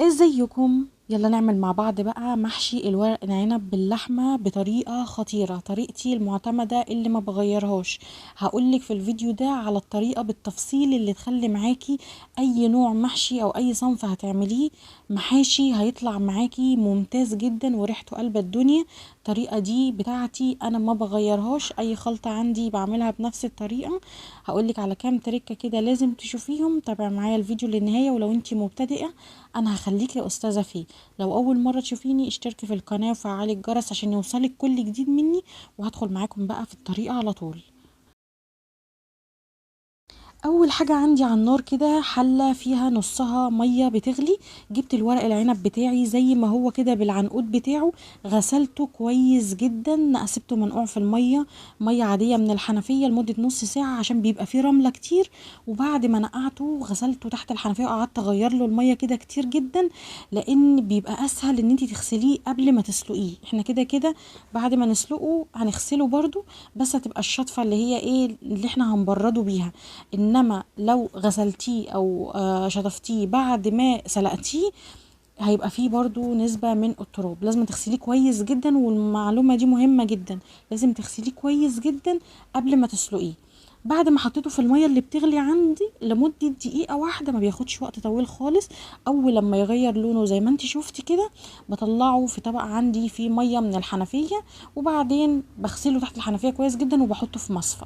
ازيكم؟ يلا نعمل مع بعض بقى محشي الورق العنب باللحمة بطريقة خطيرة، طريقتي المعتمدة اللي ما بغيرهاش. هقولك في الفيديو ده على الطريقة بالتفصيل اللي تخلي معاكي اي نوع محشي او اي صنف هتعمليه محاشي هيطلع معاكي ممتاز جدا وريحته قلب الدنيا. الطريقة دي بتاعتي انا ما بغيرهاش، اي خلطة عندي بعملها بنفس الطريقة. هقولك على كام تريكة كده لازم تشوفيهم، تابع معايا الفيديو للنهاية. ولو انتي مبتدئة انا هخليكي استاذة فيه. لو اول مرة تشوفيني اشتركي في القناة وفعلي الجرس عشان يوصلك كل جديد مني، وهدخل معاكم بقى في الطريقة على طول. اول حاجه عندي على النار كده حله فيها نصها ميه بتغلي. جبت الورق العنب بتاعي زي ما هو كده بالعنقود بتاعه، غسلته كويس جدا، سبته منقوع في الميه، ميه عاديه من الحنفيه لمده نص ساعه عشان بيبقى فيه رمله كتير. وبعد ما نقعته غسلته تحت الحنفيه وقعدت اغير له الميه كده كتير جدا، لان بيبقى اسهل ان انت تغسليه قبل ما تسلقيه. احنا كده كده بعد ما نسلقه هنغسله برضو، بس هتبقى الشطفه اللي هي ايه اللي احنا هنبرده بيها. انما لو غسلتيه او شطفتيه بعد ما سلقتيه هيبقى فيه برضو نسبة من التراب. لازم تغسليه كويس جدا، والمعلومة دي مهمة جدا، لازم تغسليه كويس جدا قبل ما تسلقيه. بعد ما حطيته في المية اللي بتغلي عندي لمدة دقيقة واحدة، ما بياخدش وقت طويل خالص. اول لما يغير لونه زي ما انت شفتي كده بطلعه في طبق عندي فيه مية من الحنفية، وبعدين بغسله تحت الحنفية كويس جدا وبحطه في مصفى.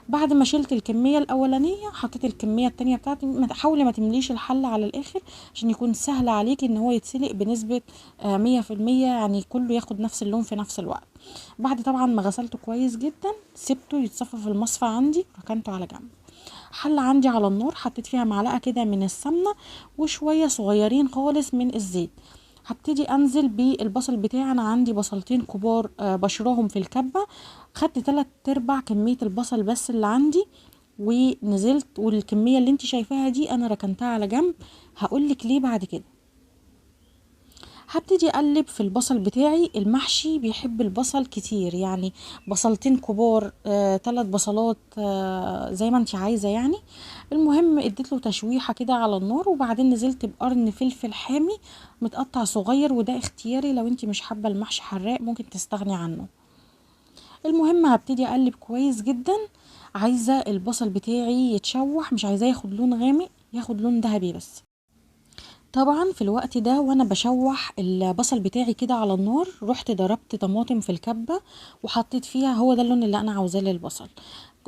بعد ما شلت الكمية الأولانية حطيت الكمية التانية بتاعتي. حاولي ما تمليش الحل على الآخر عشان يكون سهل عليكي ان هو يتسلق بنسبة 100%، يعني كله ياخد نفس اللون في نفس الوقت. بعد طبعا ما غسلته كويس جدا سبته يتصفى في المصفى عندي، ركنته على جنب. حلة عندي على النار حطيت فيها معلقة كده من السمنة وشوية صغيرين خالص من الزيت. هبتدي انزل بالبصل بتاعي، انا عندي بصلتين كبار بشرهم في الكبة. خدت 3/4 كمية البصل بس اللي عندي ونزلت، والكمية اللي انت شايفاها دي انا ركنتها على جنب. هقولك ليه بعد كده. هبتدي اقلب في البصل بتاعي، المحشي بيحب البصل كتير، يعني بصلتين كبار 3 بصلات زي ما انت عايزة يعني. المهم اديت له تشويحة كده على النار، وبعدين نزلت بقرن فلفل حامي متقطع صغير، وده اختياري، لو انت مش حابة المحشي حراق ممكن تستغني عنه. المهم هبتدي اقلب كويس جدا، عايزة البصل بتاعي يتشوح، مش عايزاه ياخد لون غامق، ياخد لون ذهبي بس. طبعا في الوقت ده وانا بشوح البصل بتاعي كده على النار رحت ضربت طماطم في الكبة وحطيت فيها، هو ده اللون اللي انا عاوزاه للبصل.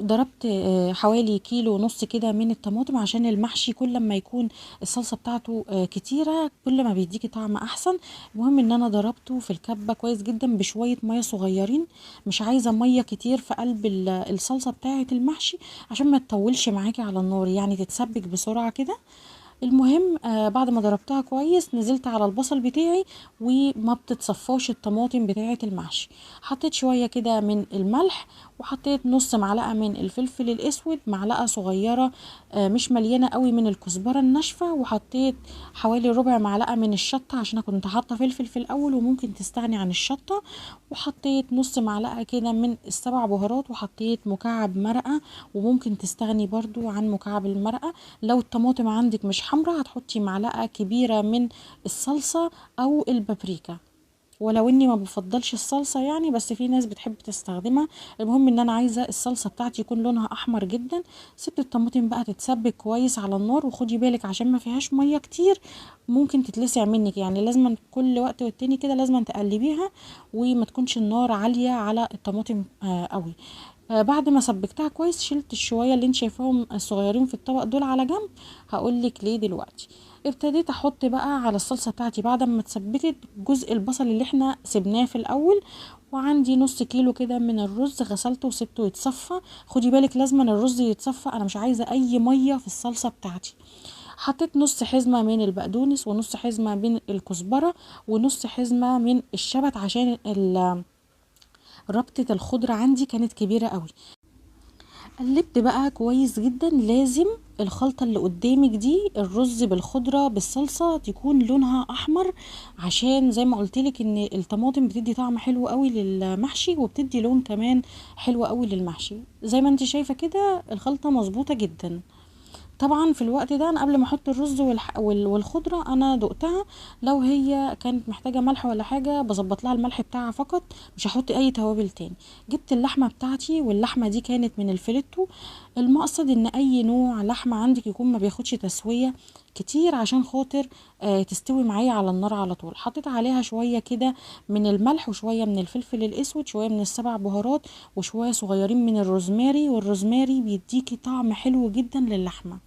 ضربت حوالي كيلو ونص كده من الطماطم، عشان المحشي كل ما يكون الصلصة بتاعته كتيرة كل ما بيديكي طعم احسن. المهم ان انا ضربته في الكبة كويس جدا بشوية مية صغيرين، مش عايزة مية كتير في قلب الصلصة بتاعة المحشي عشان ما تطولش معاكي على النار، يعني تتسبك بسرعة كده. المهم بعد ما ضربتها كويس نزلت على البصل بتاعي، وما بتتصفاش الطماطم بتاعه المحشي. حطيت شويه كده من الملح، وحطيت نص معلقه من الفلفل الاسود، معلقه صغيره مش مليانه قوي من الكزبره الناشفه، وحطيت حوالي ربع معلقه من الشطه عشان انا كنت حاطه فلفل في الاول وممكن تستغني عن الشطه. وحطيت نص معلقه كده من ال7 بهارات، وحطيت مكعب مرقه، وممكن تستغني برضو عن مكعب المرقه. لو الطماطم عندك مش حمرا هتحطي معلقة كبيرة من الصلصة او البابريكا، ولو اني ما بفضلش الصلصة يعني، بس في ناس بتحب تستخدمها. المهم ان انا عايزة الصلصة بتاعتي يكون لونها احمر جدا. سبت الطماطم بقى تتسبك كويس على النار، وخدي بالك عشان ما فيهاش مية كتير ممكن تتلسع منك، يعني لازم كل وقت والتاني كده لازم تقلبيها، وما تكونش النار عالية على الطماطم قوي. بعد ما سبكتها كويس شلت الشويه اللي انت شايفاهم الصغيرين في الطبق دول على جنب. هقولك ليه دلوقتي. ابتديت احط بقى على الصلصه بتاعتي بعد ما اتسبكت جزء البصل اللي احنا سبناه في الاول، وعندي نص كيلو كده من الرز غسلته وسبته يتصفى. خدي بالك لازم الرز يتصفى، انا مش عايزه اي ميه في الصلصه بتاعتي. حطيت نص حزمه من البقدونس ونص حزمه من الكزبره ونص حزمه من الشبت عشان ربطة الخضرة عندي كانت كبيرة قوي. قلبت بقى كويس جدا، لازم الخلطة اللي قدامك دي الرز بالخضرة بالصلصة تكون لونها احمر، عشان زي ما قلتلك ان الطماطم بتدي طعم حلو قوي للمحشي وبتدي لون كمان حلو قوي للمحشي. زي ما انت شايفة كده الخلطة مظبوطة جدا. طبعا في الوقت ده انا قبل ما احط الرز والخضره انا دقتها، لو هي كانت محتاجه ملح ولا حاجه بظبط لها الملح بتاعها فقط، مش هحط اي توابل تاني. جبت اللحمه بتاعتي، واللحمه دي كانت من الفيليتو. المقصد ان اي نوع لحمه عندك يكون ما بياخدش تسويه كتير، عشان خاطر تستوي معايا على النار على طول. حطيت عليها شويه كده من الملح، وشويه من الفلفل الاسود، شويه من السبع بهارات، وشويه صغيرين من الروزماري. والروزماري بيديكي طعم حلو جدا للحمه.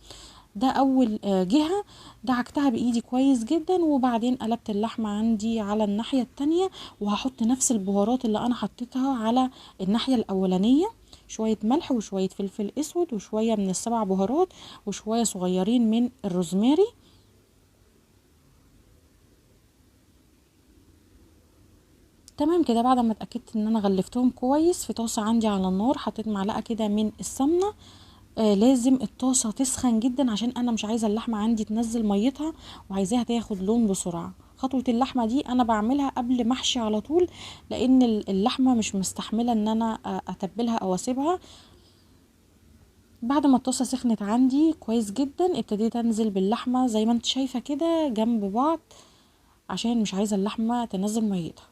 ده اول جهة دعكتها بايدي كويس جدا، وبعدين قلبت اللحمة عندي على الناحية التانية، وهحط نفس البهارات اللي انا حطيتها على الناحية الاولانية. شوية ملح وشوية فلفل اسود وشوية من السبع بهارات وشوية صغيرين من الروزماري. تمام كده. بعد ما اتأكدت ان انا غلفتهم كويس في طاسة عندي على النار، حطيت معلقة كده من السمنة. لازم الطاسة تسخن جدا، عشان انا مش عايزة اللحمة عندي تنزل ميتها، وعايزاها تاخد لون بسرعة. خطوة اللحمة دي انا بعملها قبل محشي على طول، لان اللحمة مش مستحملة ان انا اتبلها او اسيبها. بعد ما الطاسة سخنت عندي كويس جدا، ابتديت انزل باللحمة زي ما انت شايفة كده جنب بعض، عشان مش عايزة اللحمة تنزل ميتها.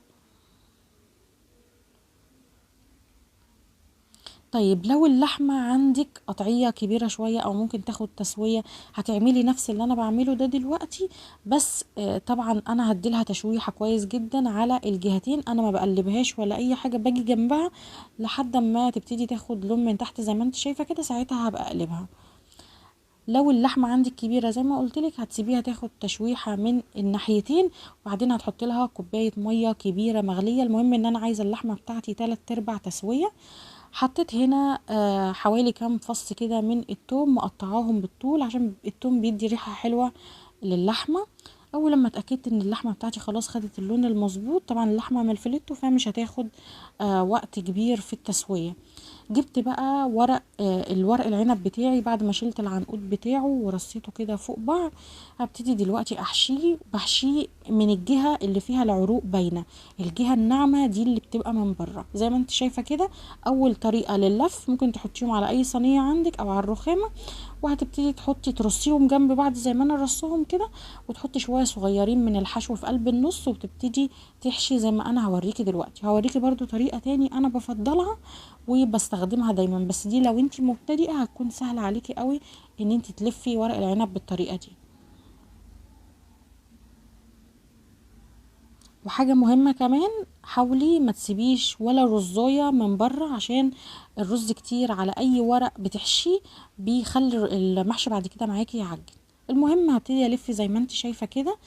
طيب لو اللحمة عندك قطعية كبيرة شوية او ممكن تاخد تسوية، هتعملي نفس اللي انا بعمله ده دلوقتي. بس طبعا انا هديلها تشويحة كويس جدا على الجهتين، انا ما بقلبهاش ولا اي حاجة، باجي جنبها لحد ما تبتدي تاخد لون من تحت زي ما انت شايفة كده، ساعتها هبقى اقلبها. لو اللحمة عندك كبيرة زي ما قلتلك، هتسيبيها تاخد تشويحة من الناحيتين، وبعدين هتحطي لها كوباية مية كبيرة مغلية. المهم ان انا عايزة اللحمة بتاعتي 3/4 تسوية. حطيت هنا حوالي كام فص كده من التوم، مقطعاهم بالطول عشان التوم بيدي ريحة حلوة للحمة. اول لما اتاكدت ان اللحمه بتاعتي خلاص خدت اللون المظبوط، طبعا اللحمه من الفيليتو فمش هتاخد وقت كبير في التسويه. جبت بقى ورق الورق العنب بتاعي بعد ما شلت العنقود بتاعه ورصيته كده فوق بعض. هبتدي دلوقتي بحشيه من الجهة اللي فيها العروق باينة، الجهة الناعمة دي اللي بتبقى من بره زي ما انت شايفة كده. اول طريقة لللف ممكن تحطيهم على اي صينية عندك او على الرخامة، وهتبتدي ترصيهم جنب بعض زي ما انا رصهم كده، وتحطي شوية صغيرين من الحشو في قلب النص، وبتبتدي تحشي زي ما انا هوريكي دلوقتي. هوريكي برضو طريقة تاني انا بفضلها وبستخدمها دايما، بس دي لو انت مبتدئة هتكون سهلة عليكي قوي ان انت تلفي ورق العنب بالطريقة دي. وحاجة مهمة كمان، حاولي ما تسيبيش ولا رزاية من بره، عشان الرز كتير على اي ورق بتحشيه بيخلي المحشي بعد كده معاكي يعجن. المهم هبتدي الف زي ما انت شايفة كده.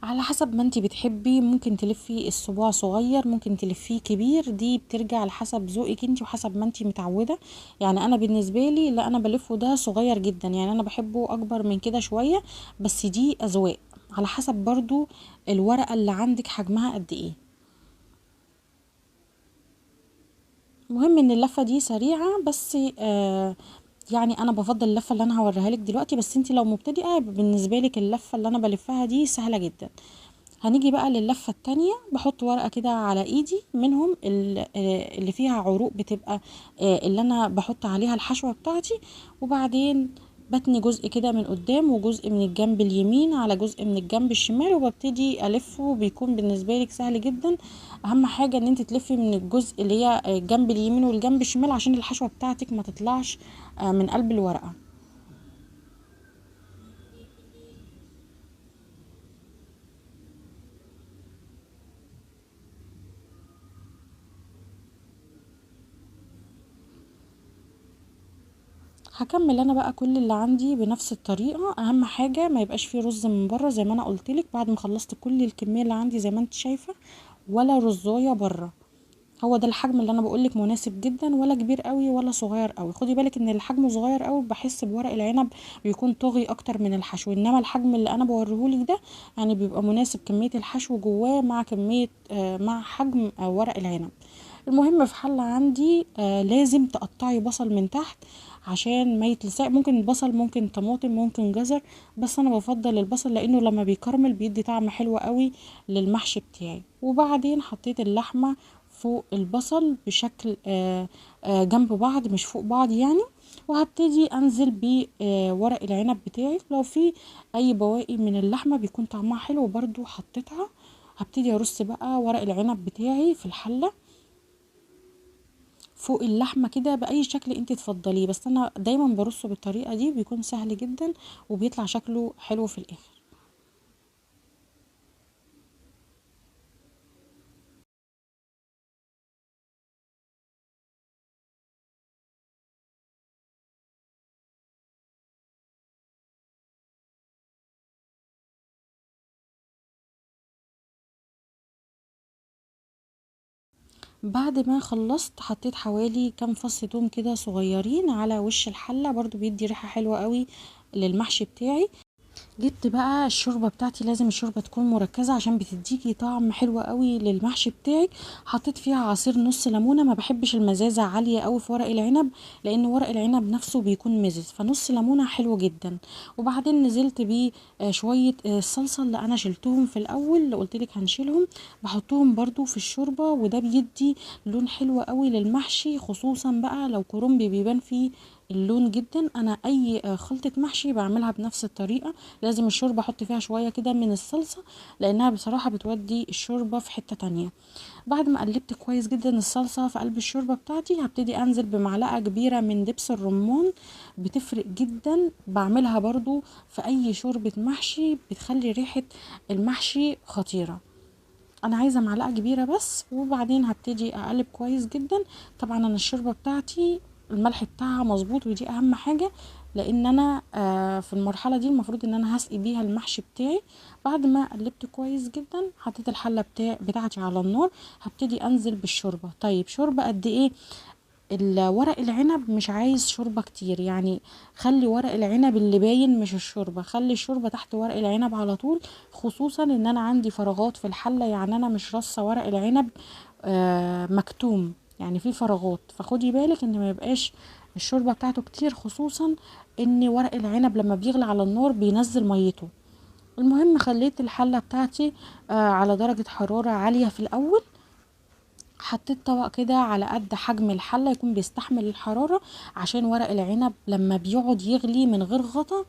على حسب ما انتي بتحبي، ممكن تلفي الصباع صغير، ممكن تلفيه كبير، دي بترجع لحسب ذوقك انتي وحسب ما انتي متعودة. يعني انا بالنسبة لي لا، انا بلفه ده صغير جدا، يعني انا بحبه اكبر من كده شوية، بس دي اذواق على حسب برضو الورقة اللي عندك حجمها قد ايه. مهم ان اللفة دي سريعة، بس يعني انا بفضل اللفة اللي انا هوريها لك دلوقتي، بس انتي لو مبتدئة بالنسبة لك اللفة اللي انا بلفها دي سهلة جدا. هنيجي بقى للفة التانية، بحط ورقة كده على ايدي منهم اللي فيها عروق، بتبقى اللي انا بحط عليها الحشوة بتاعتي. وبعدين بتني جزء كده من قدام، وجزء من الجنب اليمين على جزء من الجنب الشمال، وببتدي الفه. بيكون بالنسبة لك سهل جدا. اهم حاجة ان انت تلفي من الجزء اللي هي الجنب اليمين والجنب الشمال، عشان الحشوة بتاعتك ما تطلعش من قلب الورقة. هكمل انا بقى كل اللي عندي بنفس الطريقه. اهم حاجه ما يبقاش فيه رز من بره زي ما انا قلتلك، بعد ما خلصت كل الكميه اللي عندي زي ما انت شايفه، ولا رزايه بره. هو ده الحجم اللي انا بقولك مناسب جدا، ولا كبير قوي ولا صغير قوي. خدي بالك ان الحجم صغير قوي بحس بورق العنب بيكون طاغي اكتر من الحشو، انما الحجم اللي انا بوريهولك ده يعني بيبقى مناسب كميه الحشو جواه مع كميه مع حجم ورق العنب. المهم في حلة عندي لازم تقطعي بصل من تحت عشان ما يتلسع. ممكن البصل، ممكن طماطم، ممكن جزر، بس انا بفضل البصل لانه لما بيكرمل بيدي طعم حلو قوي للمحشي بتاعي. وبعدين حطيت اللحمة فوق البصل بشكل جنب بعض مش فوق بعض يعني. وهبتدي انزل بورق العنب بتاعي، لو في اي بواقي من اللحمه بيكون طعمها حلو برضو حطيتها. هبتدي ارص بقى ورق العنب بتاعي في الحله فوق اللحمه كده باي شكل انت تفضليه، بس انا دايما برصه بالطريقه دي، بيكون سهل جدا وبيطلع شكله حلو في الاخر. بعد ما خلصت حطيت حوالي كام فص توم كده صغيرين على وش الحله، برضو بيدي ريحه حلوه قوي للمحشي بتاعي. جبت بقى الشوربه بتاعتي، لازم الشوربه تكون مركزه عشان بتديكي طعم حلو قوي للمحشي بتاعك. حطيت فيها عصير نص ليمونه، ما بحبش المزازه عاليه قوي في ورق العنب لان ورق العنب نفسه بيكون مزز، فنص ليمونه حلو جدا. وبعدين نزلت بيه شويه الصلصه اللي انا شلتهم في الاول، اللي قلت لك هنشيلهم، بحطهم برضو في الشوربه، وده بيدي لون حلو قوي للمحشي، خصوصا بقى لو كرنب بيبان فيه اللون جدا. انا اي خلطه محشي بعملها بنفس الطريقه، لازم الشوربه احط فيها شويه كده من الصلصه لانها بصراحه بتودي الشوربه في حته تانية. بعد ما قلبت كويس جدا الصلصه في قلب الشوربه بتاعتي، هبتدي انزل بمعلقه كبيره من دبس الرمان، بتفرق جدا، بعملها برضو في اي شوربه محشي، بتخلي ريحه المحشي خطيره. انا عايزه معلقه كبيره بس، وبعدين هبتدي اقلب كويس جدا. طبعا انا الشوربه بتاعتي الملح بتاعها مظبوط، ودي اهم حاجه، لان انا في المرحله دي المفروض ان انا هسقي بيها المحشي بتاعي. بعد ما قلبت كويس جدا حطيت الحله بتاعتي على النار، هبتدي انزل بالشوربه. طيب شوربه قد ايه؟ الورق العنب مش عايز شوربة كتير يعني، خلي ورق العنب اللي باين مش الشوربة، خلي الشوربة تحت ورق العنب على طول، خصوصا ان انا عندي فراغات في الحلة، يعني انا مش رصة ورق العنب مكتوم، يعني في فراغات، فخدي بالك ان ما يبقاش الشوربة بتاعته كتير، خصوصا ان ورق العنب لما بيغلي على النار بينزل ميته. المهم خليت الحلة بتاعتي على درجة حرارة عالية في الاول، حطيت طبق كده على قد حجم الحله يكون بيستحمل الحراره، عشان ورق العنب لما بيقعد يغلي من غير غطا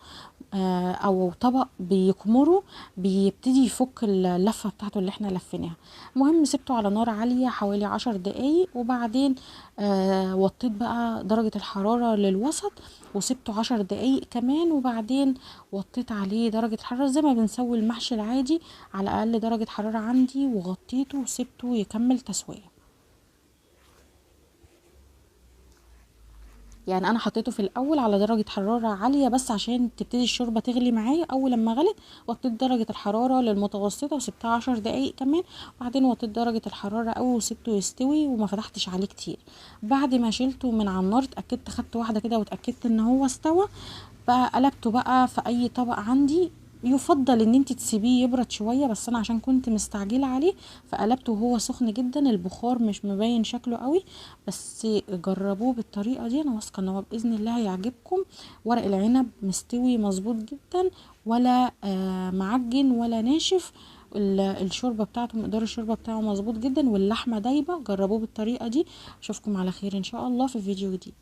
او طبق بيكمره، بيبتدي يفك اللفه بتاعته اللي احنا لفيناها. المهم سبته على نار عاليه حوالي 10 دقايق، وبعدين وطيت بقى درجه الحراره للوسط، وسبته 10 دقايق كمان، وبعدين وطيت عليه درجه الحراره زي ما بنسوي المحشي العادي، على اقل درجه حراره عندي، وغطيته وسبته يكمل تسويه. يعني انا حطيته في الاول على درجه حراره عاليه بس عشان تبتدي الشوربه تغلي معايا. اول لما غلت وطيت درجه الحراره للمتوسطه وسبتها 10 دقايق كمان، وبعدين وطيت درجه الحراره قوي وسبته يستوي وما فتحتش عليه كتير. بعد ما شلته من على النار اتاكدت، خدت واحده كده واتاكدت ان هو استوى، بقى قلبته بقى في اي طبق عندي. يفضل ان انت تسيبيه يبرد شويه، بس انا عشان كنت مستعجله عليه فقلبته وهو سخن جدا، البخار مش مبين شكله قوي، بس جربوه بالطريقه دي، انا واثقه ان هو باذن الله هيعجبكم. ورق العنب مستوي مظبوط جدا، ولا معجن ولا ناشف، الشوربه بتاعته، مقدار الشوربه بتاعه مظبوط جدا، واللحمه دايبه. جربوه بالطريقه دي. اشوفكم على خير ان شاء الله في فيديو جديد.